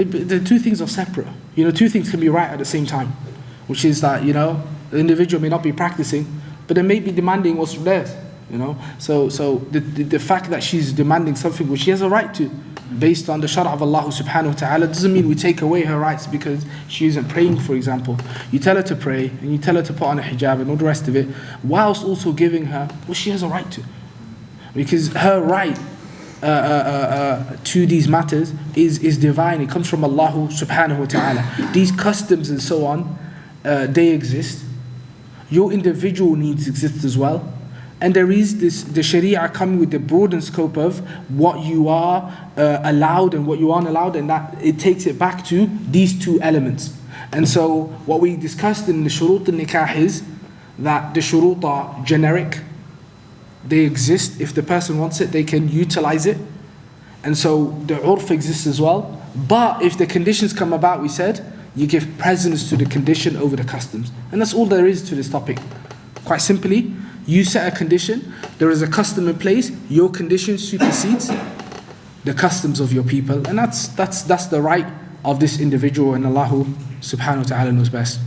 The two things are separate. Two things can be right at the same time, which is that, the individual may not be practicing, but they may be demanding what's theirs, So the fact that she's demanding something which she has a right to, based on the shara of Allah subhanahu wa ta'ala, doesn't mean we take away her rights because she isn't praying, for example. You tell her to pray, and you tell her to put on a hijab and all the rest of it, whilst also giving her what she has a right to. Because her right to these matters is divine. It comes from Allah subhanahu wa ta'ala. These customs and so on, they exist. Your individual needs exist as well. And there is the Sharia coming with the broadened scope of what you are allowed and what you aren't allowed, and that it takes it back to these two elements. And so what we discussed in the shurut al-nikah is that the shurut are generic. They exist. If the person wants it, they can utilize it. And so the urf exists as well. But if the conditions come about, we said, you give precedence to the condition over the customs. And that's all there is to this topic. Quite simply, you set a condition, there is a custom in place, your condition supersedes the customs of your people. And that's the right of this individual, and Allah subhanahu wa ta'ala knows best.